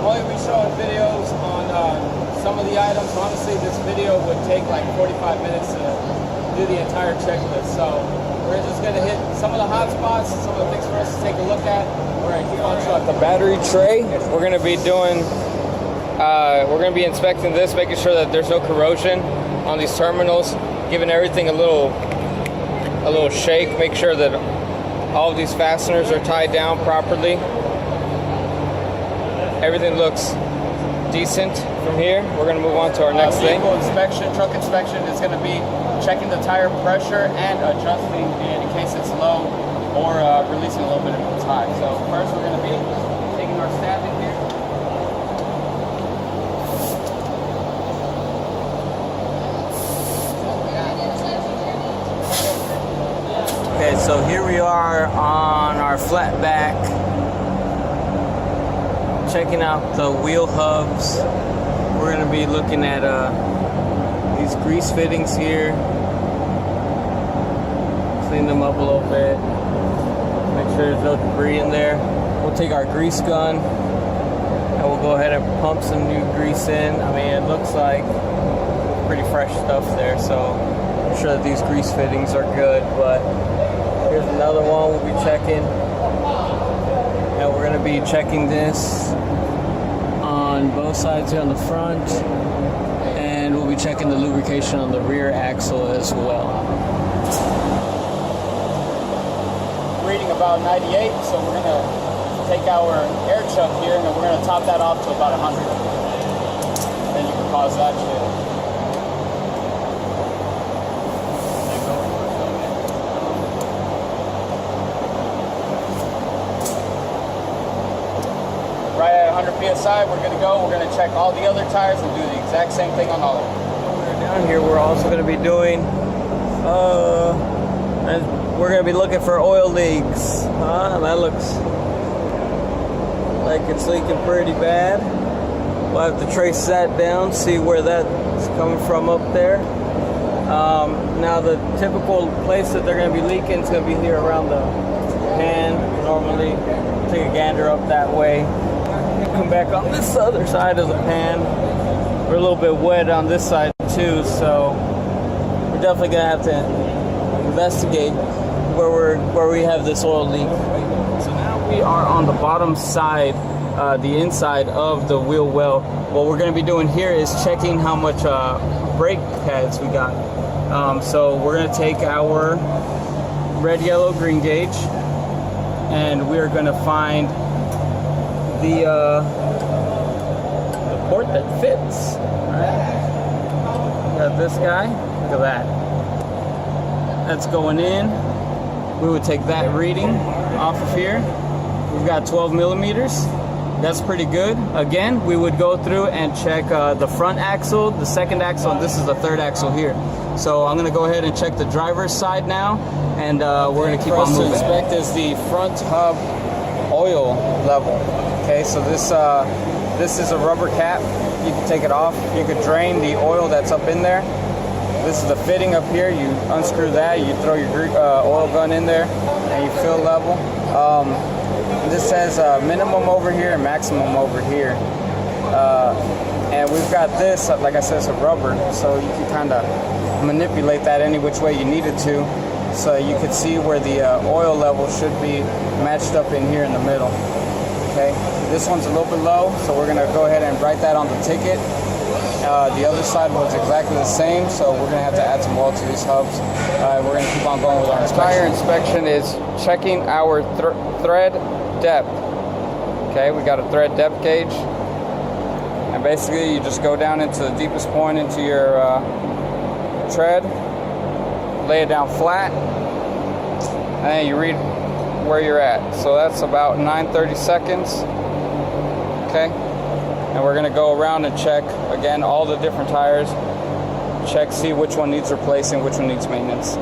I'm only be showing videos on some of the items. Honestly, this video would take like 45 minutes to do the entire checklist. So we're just gonna hit some of the hot spots, some of the things for us to take a look at. We're gonna keep on showing the battery tray. We're gonna be doing, we're gonna be inspecting this, making sure that there's no corrosion on these terminals, giving everything a little shake, make sure that all of these fasteners are tied down properly. Everything looks decent from here. We're going to move on to our next thing. Inspection, truck inspection is going to be checking the tire pressure and adjusting in case it's low or releasing a little bit if it's high. So first we're going to be taking our stab in here. Okay, so here we are on our flat back, checking out the wheel hubs. We're going to be looking at these grease fittings here, clean them up a little bit, make sure there's no debris in there. We'll take our grease gun and we'll go ahead and pump some new grease in. I mean, it looks like pretty fresh stuff there, so I'm sure that these grease fittings are good, but here's another one we'll be checking. And we're going to be checking this on both sides here on the front. And we'll be checking the lubrication on the rear axle as well. Reading about 98, so we're going to take our air chuck here and then we're going to top that off to about 100. Then you can pause that shit. Right at 100 PSI, we're gonna go. We're gonna check all the other tires and do the exact same thing on all of them. Down here, we're also gonna be doing, and we're gonna be looking for oil leaks. That looks like it's leaking pretty bad. We'll have to trace that down, see where that's coming from up there. Now the typical place that they're gonna be leaking is gonna be here around the pan. Normally, take a gander up that way. Come back on this other side of the pan. We're a little bit wet on this side too, so we're definitely gonna have to investigate where we have this oil leak. So now we are on the bottom side, the inside of the wheel well. What we're gonna be doing here is checking how much brake pads we got. So we're gonna take our red, yellow, green gauge, and we're gonna find the port that fits. All right. Got this guy. Look at that. That's going in. We would take that reading off of here. We've got 12 millimeters. That's pretty good. Again, we would go through and check the front axle, the second axle, and this is the third axle here. So I'm going to go ahead and check the driver's side now, and we're going to keep on moving. What to inspect is the front hub oil level. Okay, so this is a rubber cap. You can take it off. You could drain the oil that's up in there. This is the fitting up here. You unscrew that. You throw your oil gun in there, and you fill level. This says minimum over here and maximum over here. And we've got this, like I said, it's a rubber, so you can kind of manipulate that any which way you need it to. So you can see where the oil level should be matched up in here in the middle. Okay, this one's a little bit low, so we're gonna go ahead and write that on the ticket. The other side was exactly the same, so we're gonna have to add some oil to these hubs. We're gonna keep on going with our inspection. Tire inspection is checking our thread depth. Okay, we got a thread depth gauge, and basically you just go down into the deepest point into your tread, lay it down flat, and then you read where you're at. So that's about 930 seconds. Okay, and we're gonna go around and check again all the different tires, check, see which one needs replacing, which one needs maintenance.